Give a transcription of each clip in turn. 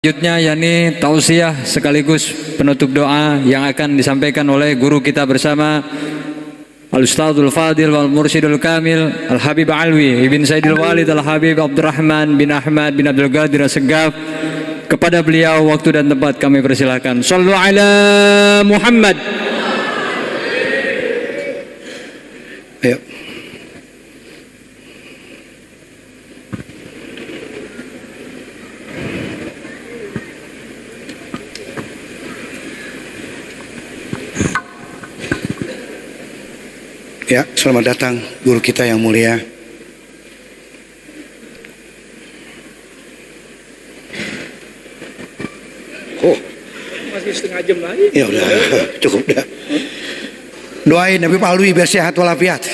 Selanjutnya yakni tausiah sekaligus penutup doa yang akan disampaikan oleh guru kita bersama Al-Ustadzul Fadil wal Mursyidul Kamil Al-Habib Alwi Ibn Sayyidil Walid Al-Habib Abdurrahman bin Ahmad bin Abdul Qadir As-Segaf. Kepada beliau waktu dan tempat kami persilahkan. Shallu ala Muhammad. Ayo. Ya, selamat datang guru kita yang mulia. Oh, masih setengah jam lagi. Ya udah, cukup dah. Doain Habib Alwi biar sehat walafiat.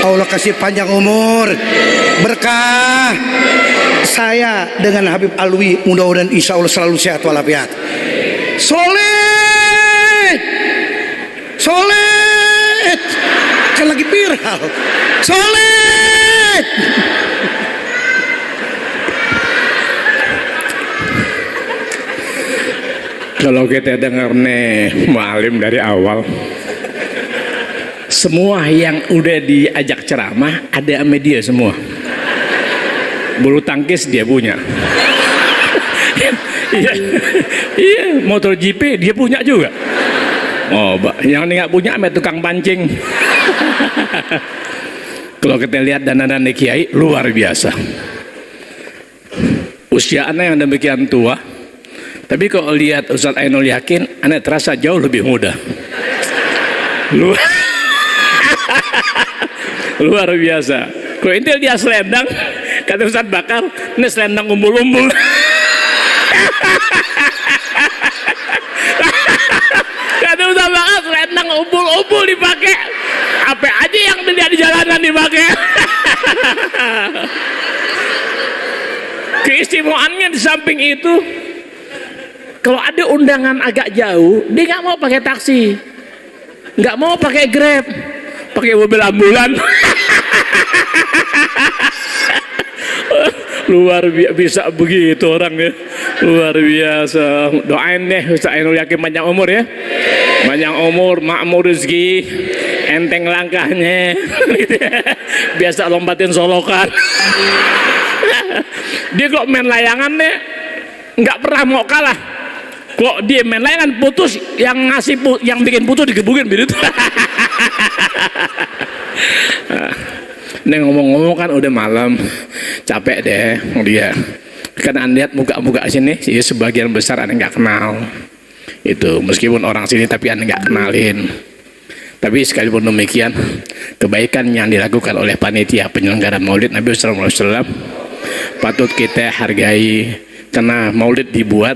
Allah kasih panjang umur, berkah. Saya dengan Habib Alwi mudah-mudahan insya Allah selalu sehat walafiat. Soleh, soleh. Kan lagi viral. Soleh. Kalau kita dengar nih mualim dari awal, semua yang udah diajak ceramah ada media semua. Bulu tangkis dia punya. Iya, motor GP dia punya juga. Oh, yang nggak punya sama tukang pancing. Kalau kita lihat dana-dana kiai luar biasa. Usia anak yang demikian tua, tapi kalau lihat Ustaz Ainul Yakin, anak terasa jauh lebih muda. Luar biasa. Kalau intil dia selendang, kata Ustaz Bakar, ini selendang umbul-umbul. Kata Ustaz Bakar, selendang umbul-umbul dipakai. Apa aja yang dilihat di jalanan dipakai. Keistimewaannya di samping itu, kalau ada undangan agak jauh, dia nggak mau pakai taksi, nggak mau pakai Grab, pakai mobil ambulan. Luar biasa bisa begitu orangnya, luar biasa. Doain deh Ustaz Ainul Yakin panjang umur ya, panjang umur, makmur rezeki, enteng langkahnya, biasa lompatin solokan. Dia kok main layangan deh, nggak pernah mau kalah. Kok dia main layangan putus, yang ngasih yang bikin putus digebukin begitu. Nih ngomong-ngomong kan udah malam, capek deh dia. Karena anda lihat muka-muka sini, ya sebagian besar anda nggak kenal. Itu meskipun orang sini tapi anda nggak kenalin. Tapi sekalipun demikian, kebaikan yang dilakukan oleh panitia penyelenggara Maulid Nabi Sallallahu Alaihi Wasallam patut kita hargai. Karena maulid dibuat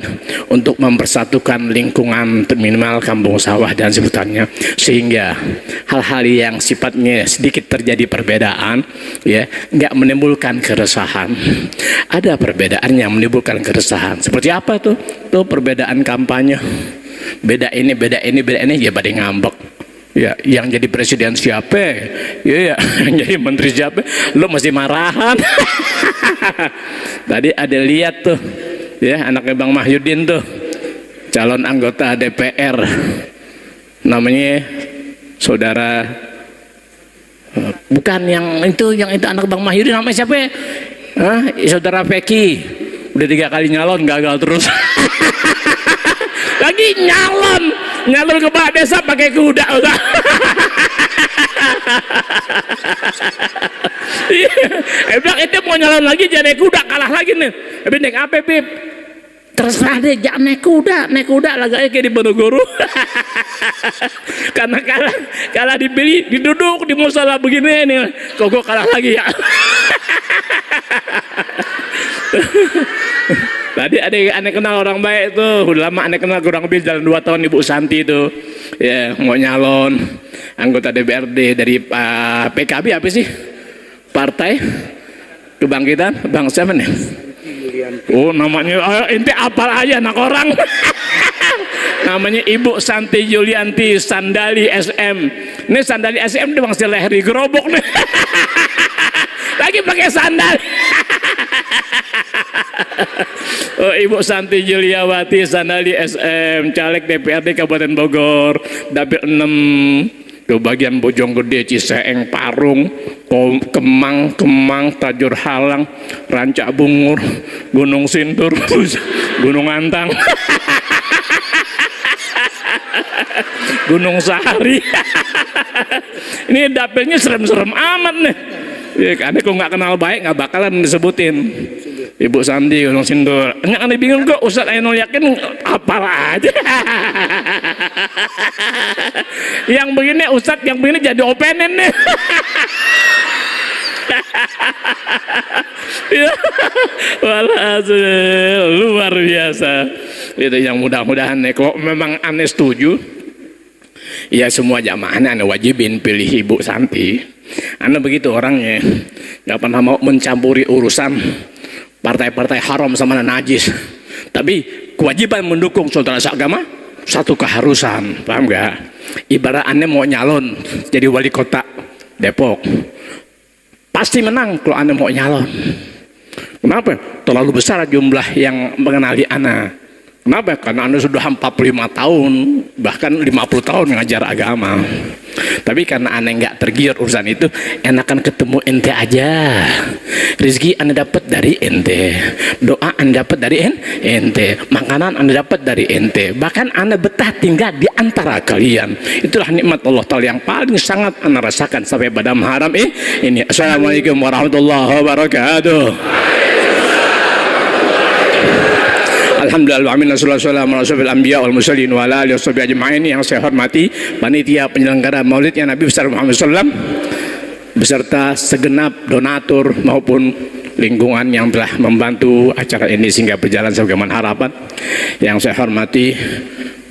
untuk mempersatukan lingkungan minimal kampung sawah dan sebutannya, sehingga hal-hal yang sifatnya sedikit terjadi perbedaan ya nggak menimbulkan keresahan. Ada perbedaan yang menimbulkan keresahan. Seperti apa tuh? Tuh perbedaan kampanye, beda ini ya pada ngambek. Ya, yang jadi presiden siapa? Ya, yang jadi menteri siapa? Lo mesti marahan. Tadi ada lihat tuh, ya anaknya Bang Mahyudin tuh, calon anggota DPR, namanya saudara, bukan yang itu anak Bang Mahyudin, namanya siapa? Saudara Peki, udah 3 kali nyalon gagal terus. Lagi nyalon ke kepala desa pakai kuda. Bilang itu mau nyalon lagi jangan naik kuda, kalah lagi nih. Tapi naik apa Pip? Terserah deh, jangan naik kuda laganya kayak di Ponorogo. Karena kalah dipilih, diduduk di musola begini nih. Kok gue kalah lagi ya. Tadi ada aneh kenal orang baik tuh, udah lama aneh kenal, kurang lebih jalan 2 tahun Ibu Santi tuh, ya mau nyalon anggota DPRD dari PKB apa sih? Partai Kebangkitan Bangsa mana? Oh namanya, inti apal aja anak orang. Namanya Ibu Santi Yulianti Sandali SM. Ini Sandali SM dia masih leher di gerobok nih. Lagi pakai sandal. Oh, Ibu Santi Juliawati Sanali SM, caleg DPRD Kabupaten Bogor, dapil 6, tuh bagian Bojonggede, Ciseeng, Parung, Kemang, Tajur Halang, Rancak Bungur, Gunung Sindur, Gunung Antang, Gunung Sahari. Ini dapilnya serem-serem amat nih. Ya, karena kalau nggak kenal baik nggak bakalan disebutin. Ibu Santi Gunung Sindur. Enggak, aneh bingung kok Ustaz Ainul Yakin apalah aja. Yang begini Ustaz, yang begini jadi openen nih. Walhasil luar biasa. Itu yang mudah-mudahan nih. Kok memang aneh setuju, ya semua jamaahnya aneh wajibin pilih Ibu Santi. Aneh begitu orangnya, nggak pernah mau mencampuri urusan partai-partai haram sama najis. Tapi kewajiban mendukung saudara seagama satu keharusan, paham nggak? Ibarat aneh mau nyalon jadi wali kota Depok, pasti menang kalau aneh mau nyalon. Kenapa? Terlalu besar jumlah yang mengenali anak. Kenapa? Karena anda sudah 45 tahun, bahkan 50 tahun mengajar agama. Tapi karena anda nggak tergiur urusan itu, enakan ketemu ente aja. Rezeki anda dapat dari ente, doa anda dapat dari ente, makanan anda dapat dari ente. Bahkan anda betah tinggal di antara kalian. Itulah nikmat Allah Ta'ala yang paling sangat anda rasakan sampai pada haram ini. Assalamualaikum warahmatullahi wabarakatuh. Alhamdulillah, amin, wassalamualaikum anbiya wal mursalin wa ala alihi washabihi ajma'in. Yang saya hormati panitia penyelenggara Maulidnya Nabi besar Muhammad SAW beserta segenap donatur maupun lingkungan yang telah membantu acara ini sehingga berjalan sebagaimana harapan. Yang saya hormati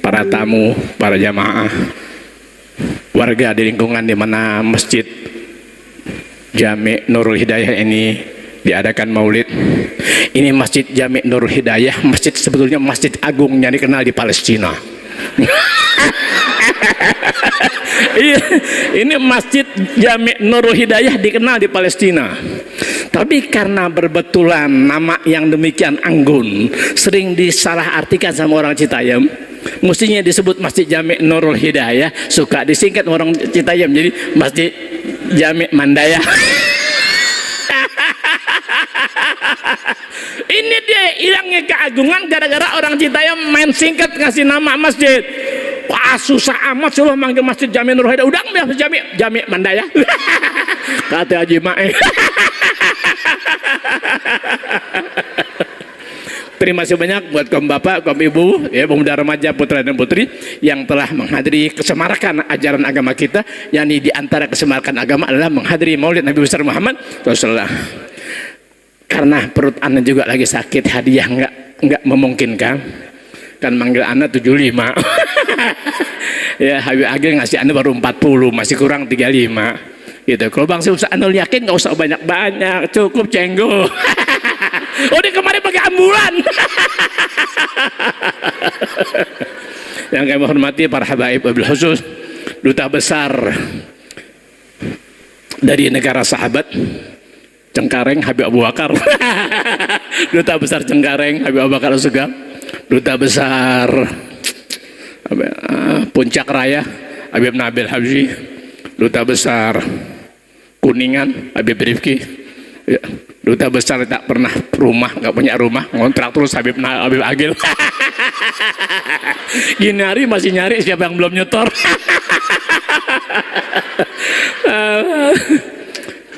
para tamu, para jamaah, warga di lingkungan di mana Masjid Jami' Nurul Hidayah ini diadakan maulid. Ini Masjid Jami' Nurul Hidayah, masjid sebetulnya masjid agung yang dikenal di Palestina. Ini Masjid Jami' Nurul Hidayah dikenal di Palestina. Tapi karena berbetulan nama yang demikian anggun sering disalahartikan sama orang Citayam, mestinya disebut Masjid Jami' Nurul Hidayah, suka disingkat orang Citayam jadi Masjid Jami' Mandaya. Ini dia hilangnya keagungan gara-gara orang Citayam main singkat ngasih nama masjid. Wah, susah amat suruh manggil Masjid Jami' Nurul Hidayah. Udah ambil Jami' Mandaya. Kata Haji Mae. Terima kasih banyak buat kaum bapak, kaum ibu, ya, pemuda remaja, putra dan putri yang telah menghadiri kesemarakan ajaran agama kita. Yakni di antara kesemarakan agama adalah menghadiri Maulid Nabi besar Muhammad SAW. Karena perut anda juga lagi sakit, hadiah nggak memungkinkan, kan manggil anda 75. Ya, Habib Agil ngasih anda baru 40, masih kurang 35. Gitu. Kalau Bang Ustaz Ainul Yakin nggak usah banyak-banyak, cukup cenggo. Oh, dia kemarin pakai ambulan. Yang kami hormati para habaib, wabil khusus duta besar dari negara sahabat Cengkareng Habib Abu Bakar. Duta besar Cengkareng Habib Abu Bakar Sugeng, duta besar Puncak Raya Habib Nabil Habsyi, duta besar Kuningan Habib Rifki, ya, duta besar tak pernah rumah, nggak punya rumah, ngontrak terus Habib Agil. Gini hari masih nyari siapa yang belum nyetor.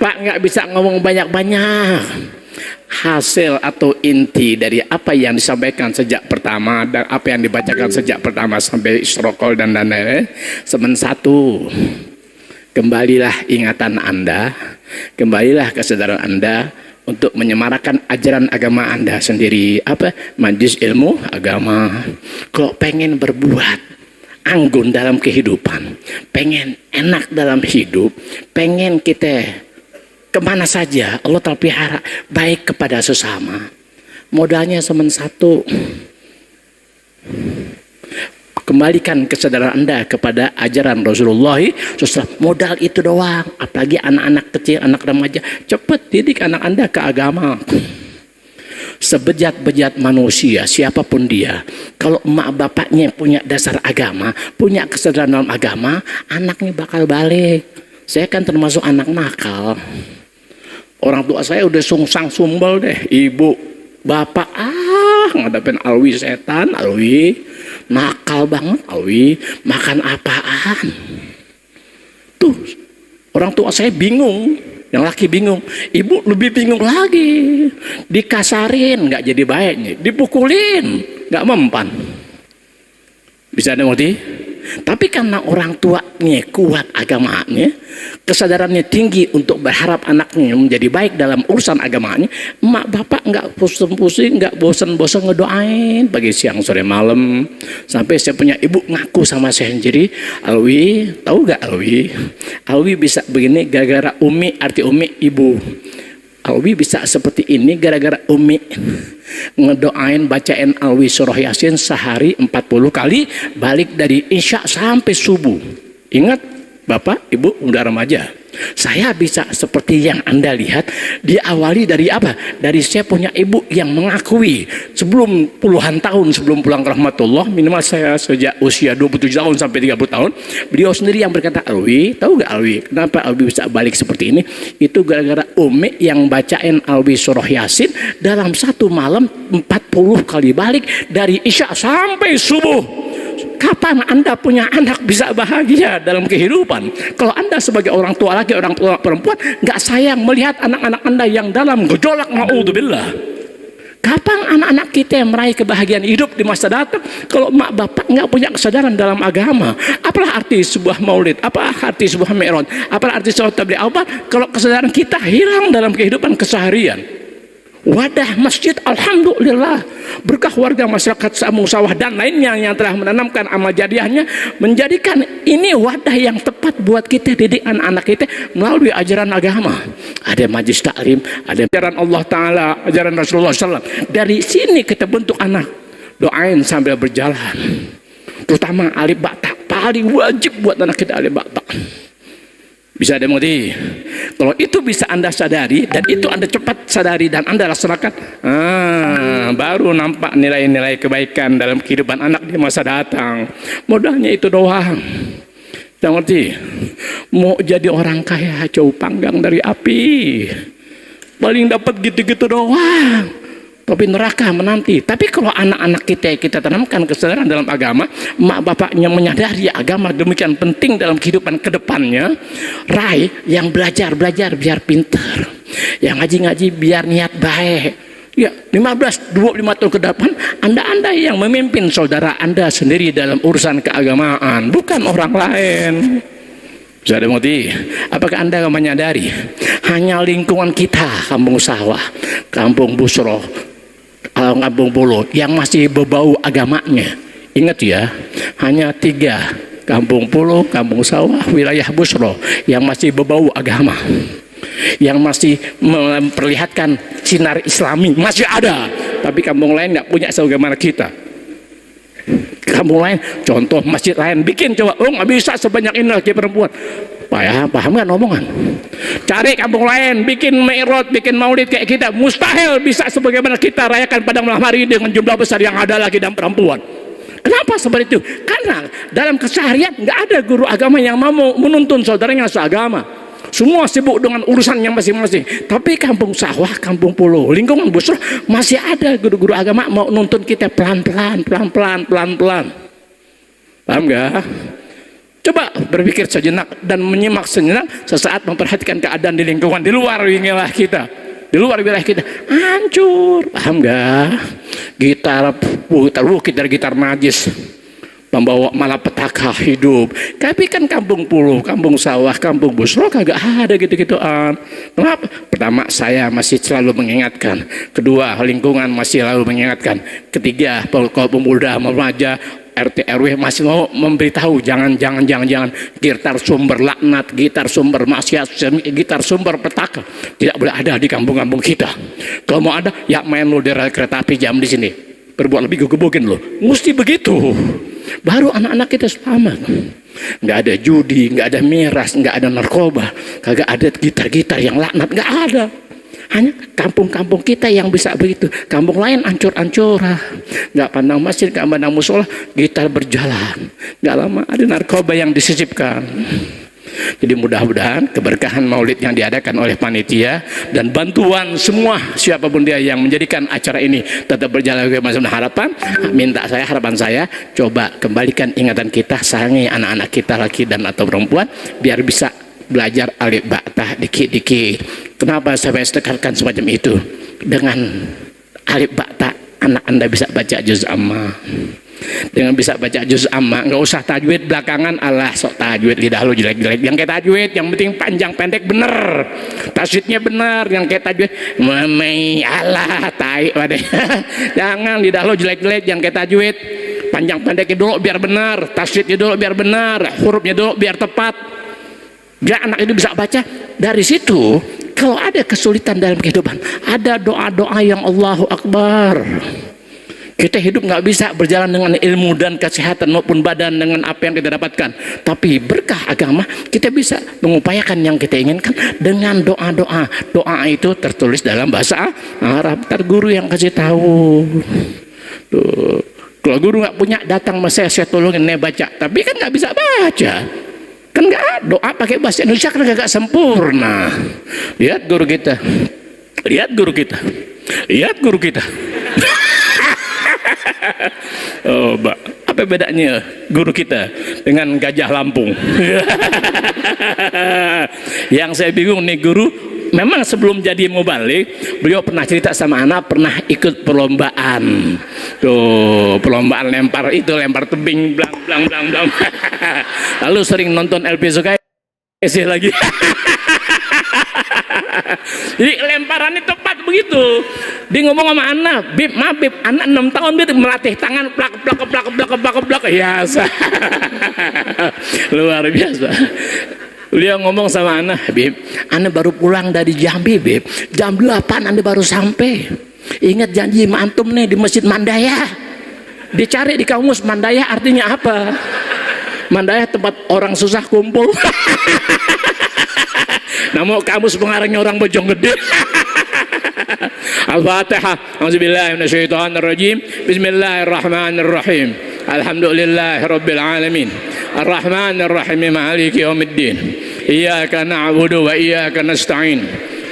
Pak, nggak bisa ngomong banyak-banyak. Hasil atau inti dari apa yang disampaikan sejak pertama dan apa yang dibacakan sejak pertama sampai Isrokol dan lain-lain, semen satu, kembalilah ingatan Anda, kembalilah kesadaran Anda untuk menyemarakan ajaran agama Anda sendiri. Apa? Majelis ilmu agama. Kalau pengen berbuat anggun dalam kehidupan, pengen enak dalam hidup, pengen kita kemana saja Allah terpelihara baik kepada sesama, modalnya semen satu. Kembalikan kesadaran Anda kepada ajaran Rasulullah SAW. Modal itu doang. Apalagi anak-anak kecil, anak remaja, cepat didik anak Anda ke agama. Sebejat-bejat manusia siapapun dia, kalau emak bapaknya punya dasar agama, punya kesadaran dalam agama, anaknya bakal balik. Saya kan termasuk anak nakal. Orang tua saya udah sungsang sumbel deh, ibu bapak ngadepin Alwi setan, Alwi nakal banget, Alwi makan apaan tuh. Orang tua saya bingung. Yang laki bingung, ibu lebih bingung lagi. Dikasarin nggak jadi baik nih, dipukulin nggak mempan. Bisa ada ngerti? Tapi karena orang tuanya kuat agamanya, kesadarannya tinggi untuk berharap anaknya menjadi baik dalam urusan agamanya, emak bapak nggak pusing-pusing, nggak bosan-bosan ngedoain pagi siang sore malam. Sampai saya punya ibu ngaku sama saya sendiri, Alwi, tahu nggak Alwi? Alwi bisa begini gara-gara Umi, arti Umi ibu. Alwi bisa seperti ini gara-gara Umi ngedoain, bacain Alwi surah Yasin sehari 40 kali, balik dari Isya sampai subuh. Ingat Bapak, Ibu, udah remaja. Saya bisa seperti yang Anda lihat, diawali dari apa? Dari saya punya ibu yang mengakui sebelum puluhan tahun sebelum pulang ke rahmatullah, minimal saya sejak usia 27 tahun sampai 30 tahun, beliau sendiri yang berkata, Alwi, tahu gak Alwi, kenapa Alwi bisa balik seperti ini? Itu gara-gara Umi yang bacain Alwi surah Yasin dalam satu malam 40 kali balik dari Isya sampai subuh. Kapan Anda punya anak bisa bahagia dalam kehidupan? Kalau Anda sebagai orang tua laki, orang tua perempuan, nggak sayang melihat anak-anak Anda yang dalam gejolak, na'udzubillah. Kapan anak-anak kita meraih kebahagiaan hidup di masa datang? Kalau emak bapak nggak punya kesadaran dalam agama, apalah arti sebuah maulid? Apa arti sebuah mi'raj? Apalah arti sholat tabligh? Apa kalau kesadaran kita hilang dalam kehidupan keseharian? Wadah masjid, alhamdulillah, berkah warga masyarakat Sambung Sawah dan lainnya yang telah menanamkan amal jariahnya, menjadikan ini wadah yang tepat buat kita didik anak-anak kita melalui ajaran agama. Ada majlis taklim, ada ajaran Allah Ta'ala, ajaran Rasulullah SAW. Dari sini kita bentuk anak. Doain sambil berjalan, terutama alif ba'ta, paling wajib buat anak kita alif ba'ta. Bisa ada mengerti? Kalau itu bisa Anda sadari dan itu Anda cepat sadari dan Anda laksanakan, baru nampak nilai-nilai kebaikan dalam kehidupan anak di masa datang. Modalnya itu doang. Jangan ngerti? Mau jadi orang kaya jauh panggang dari api, paling dapat gitu-gitu doang. Tapi neraka menanti. Tapi kalau anak-anak kita tanamkan kesadaran dalam agama, mak bapaknya menyadari agama demikian penting dalam kehidupan kedepannya, Rai yang belajar biar pintar, yang ngaji biar niat baik. Ya, 15-25 tahun ke depan Anda yang memimpin saudara Anda sendiri dalam urusan keagamaan, bukan orang lain. Bisa ada mengerti? Apakah Anda menyadari hanya lingkungan kita, Kampung Sawah, Kampung Busro, Kampung Pulau yang masih berbau agamanya? Ingat ya, hanya 3, Kampung Pulau, Kampung Sawah, wilayah Busro yang masih berbau agama, yang masih memperlihatkan sinar Islami, masih ada. Tapi kampung lain nggak punya sebagaimana kita. Kampung lain, contoh masjid lain bikin coba, nggak bisa sebanyak ini lagi perempuan. Paham nggak omongan? Cari kampung lain bikin mi'raj, bikin maulid kayak kita, mustahil bisa sebagaimana kita rayakan pada malam hari dengan jumlah besar yang ada lagi dan perempuan. Kenapa seperti itu? Karena dalam keseharian nggak ada guru agama yang mau menuntun saudaranya seagama. Semua sibuk dengan urusannya masing-masing. Tapi Kampung Sawah, Kampung Pulau, lingkungan Busro masih ada guru-guru agama mau nuntun kita pelan-pelan. Paham nggak? Coba berpikir sejenak dan menyimak sejenak, sesaat memperhatikan keadaan di lingkungan di luar wilayah kita. Di luar wilayah kita hancur. Paham nggak? Gitar najis, membawa malapetaka hidup. Tapi kan Kampung Pulau, Kampung Sawah, Kampung Busro kagak ada gitu-gituan. Kenapa? Pertama, saya masih selalu mengingatkan. Kedua, lingkungan masih selalu mengingatkan. Ketiga, kalau pemuda remaja RT RW masih mau memberitahu jangan gitar sumber laknat, gitar sumber maksiat, gitar sumber petaka tidak boleh ada di kampung-kampung kita. Kalau mau ada ya main lo di kereta api jam di sini, berbuat lebih gegebokin lo, mesti begitu. Baru anak-anak kita selamat. Nggak ada judi, nggak ada miras, nggak ada narkoba, kagak ada gitar-gitar yang laknat, nggak ada. Hanya kampung-kampung kita yang bisa begitu. Kampung lain ancur-ancur, nggak pandang masjid, nggak pandang musola, kita berjalan. Nggak lama ada narkoba yang disisipkan. Jadi mudah-mudahan keberkahan maulid yang diadakan oleh panitia dan bantuan semua siapapun dia yang menjadikan acara ini tetap berjalan dengan harapan. Harapan saya coba kembalikan ingatan kita, sayangi anak-anak kita laki dan atau perempuan biar bisa belajar alif ba ta dikit-dikit. Kenapa saya tekankan semacam itu? Dengan alif ba ta anak Anda bisa baca juz amma. Dengan bisa baca juz amma, nggak usah tajwid belakangan. Allah sok tajwid, lidah lu jelek-jelek. Yang kayak tajwid, yang penting panjang pendek bener, tasydidnya bener. Yang kayak tajwid memei Allah tai waduh. Jangan lidah lu jelek-jelek. Yang kayak tajwid panjang pendeknya dulu biar benar, tasydidnya dulu biar benar, hurufnya dulu biar tepat. Biar anak itu bisa baca. Dari situ kalau ada kesulitan dalam kehidupan, ada doa-doa yang Allahu Akbar. Kita hidup nggak bisa berjalan dengan ilmu dan kesehatan maupun badan dengan apa yang kita dapatkan. Tapi berkah agama kita bisa mengupayakan yang kita inginkan dengan doa-doa. Doa itu tertulis dalam bahasa Arab. Ntar guru yang kasih tahu. Tuh. Kalau guru nggak punya datang sama saya tolongin nih baca. Tapi kan nggak bisa baca. Kan nggak doa pakai bahasa Indonesia kan nggak sempurna. Lihat guru kita. Lihat guru kita. Lihat guru kita. Oh, Mbak, apa bedanya guru kita dengan Gajah Lampung? Yang saya bingung nih guru, memang sebelum jadi mubalik, beliau pernah cerita sama anak, pernah ikut perlombaan. Tuh, perlombaan lempar tebing, blang. Lalu sering nonton LP Sukai lagi. Jadi lemparannya tepat begitu. Dia ngomong sama anak, Bib, maaf Bib, anak 6 tahun Bib melatih tangan plak. Ya, luar biasa. Beliau ngomong sama anak, Bib, anak baru pulang dari Jambi Bib, jam 8 anak baru sampai. Ingat janji sama antum nih di Masjid Mandaya. Dicari di kamus Mandaya artinya apa? Mandaya tempat orang susah kumpul. Namun kamus pengarangnya orang Bojonggede. Al-Fatihah. Auzubillahi minasyaitonirrajim. Bismillahirrahmanirrahim. Alhamdulillahirabbil alamin. Arrahmanirrahim. Maliki yaumiddin. Iyyaka na'budu wa iyyaka nasta'in.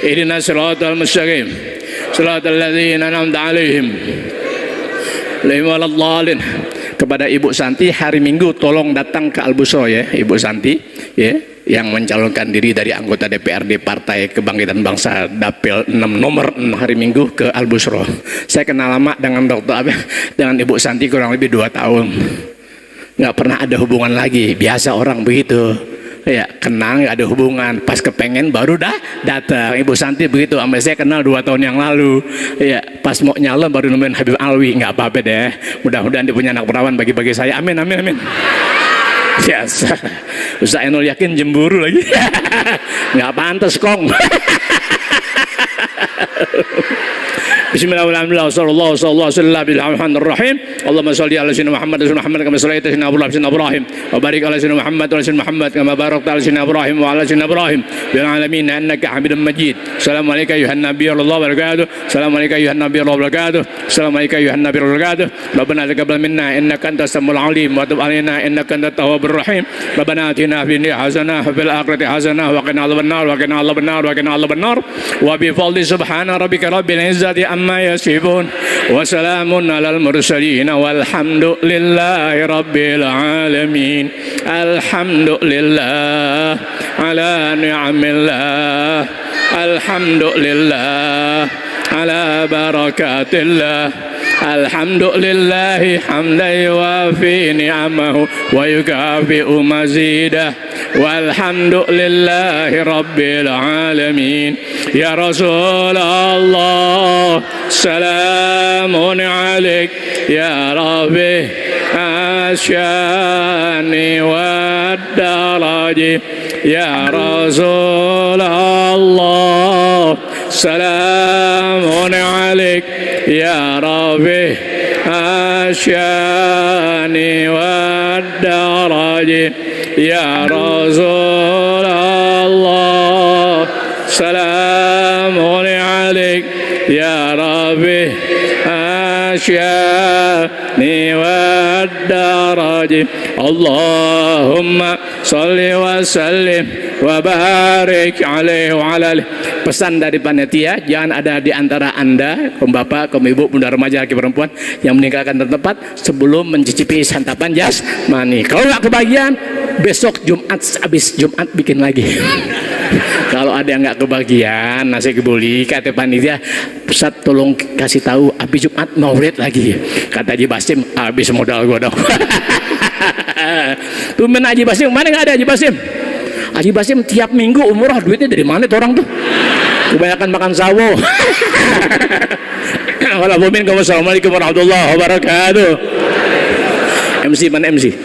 Ihdinas siratal mustaqim. Siratal ladzina an'amta 'alaihim. Ghairil waladdallin. Kepada Ibu Santi hari Minggu tolong datang ke Al-Busro ya, Ibu Santi ya, yang mencalonkan diri dari anggota DPRD Partai Kebangkitan Bangsa Dapil 6 nomor 6 hari Minggu ke Al-Busro. Saya kenal lama dengan dengan Ibu Santi kurang lebih 2 tahun. Nggak pernah ada hubungan lagi. Biasa orang begitu. Ya, kenal nggak ada hubungan. Pas kepengen baru datang. Ibu Santi begitu. Sama saya kenal 2 tahun yang lalu. Ya, pas mau nyalon baru nemuin Habib Alwi. Nggak apa-apa deh. Mudah-mudahan dia punya anak perawan bagi-bagi saya. Amin. Yes. Ustaz Enol yakin jemburu lagi. Nggak pantas kong. Bismillahirrahmanirrahim. Sallallahu Bismillahirrahmanirrahim. Allahumma shalli ala sayyidina Muhammad wa Muhammad kama shallaita ala sayyidina Ibrahim wa barik ala sayyidina Muhammad wa sayyidina Muhammad kama barakta ala sayyidina Ibrahim wa ala sayyidina Ibrahim bil alamin innaka Hamidum Majid. Assalamu alayka ayuhan nabiy wa barakatuh. Assalamu alayka ayuhan nabiy wa barakatuh. Assalamu alayka ayuhan nabiy wa barakatuh. Rabbana taqabbal minna innaka antas samiul alim wa tub alaina innaka antat tawwabur rahim. Rabbana atina fid dunya hasanah wa fil akhirati hasanah wa qina adzabannar wa qina adzabannar wa bi fadli subhana rabbika rabbil izzati amma yasifun wa salamun alal mursalin walhamdulillahi rabbil alamin. Alhamdulillah ala ni'amillah. Alhamdulillah ala barakatillah. Alhamdulillahi hamdan yuwafi ni'amahu wa yukafi'u mazidah. Walhamdulillahi rabbil alamin. Ya Rasulullah salamun alaik ya Rabbi asyani wa daraji. Ya Rasulullah salamun alaik ya Rabbi asyani wa daraji. Ya Rasulullah salamun alaik ad-darajim. Allahumma sholli wa sallim wa barik alaihi wa ala alihi. Pesan dari panitia, jangan ada di antara Anda, kaum bapak, kaum ibu, bunda remaja, laki perempuan yang meninggalkan tempat sebelum mencicipi santapan jasmani. Kalau nggak kebagian, besok Jumat, habis Jumat bikin lagi. Kalau ada yang nggak kebagian nasi kebuli, kata panitia, Ustaz tolong kasih tahu habis Jumat maulid lagi. Kata Haji Basim, habis modal gua dong. Tumben Haji Basim, mana nggak ada Haji Basim? Haji Basim tiap minggu umroh, duitnya dari mana tuh orang tuh? Kebanyakan makan sawo. Wassalamualaikum warahmatullahi wabarakatuh. MC mana MC?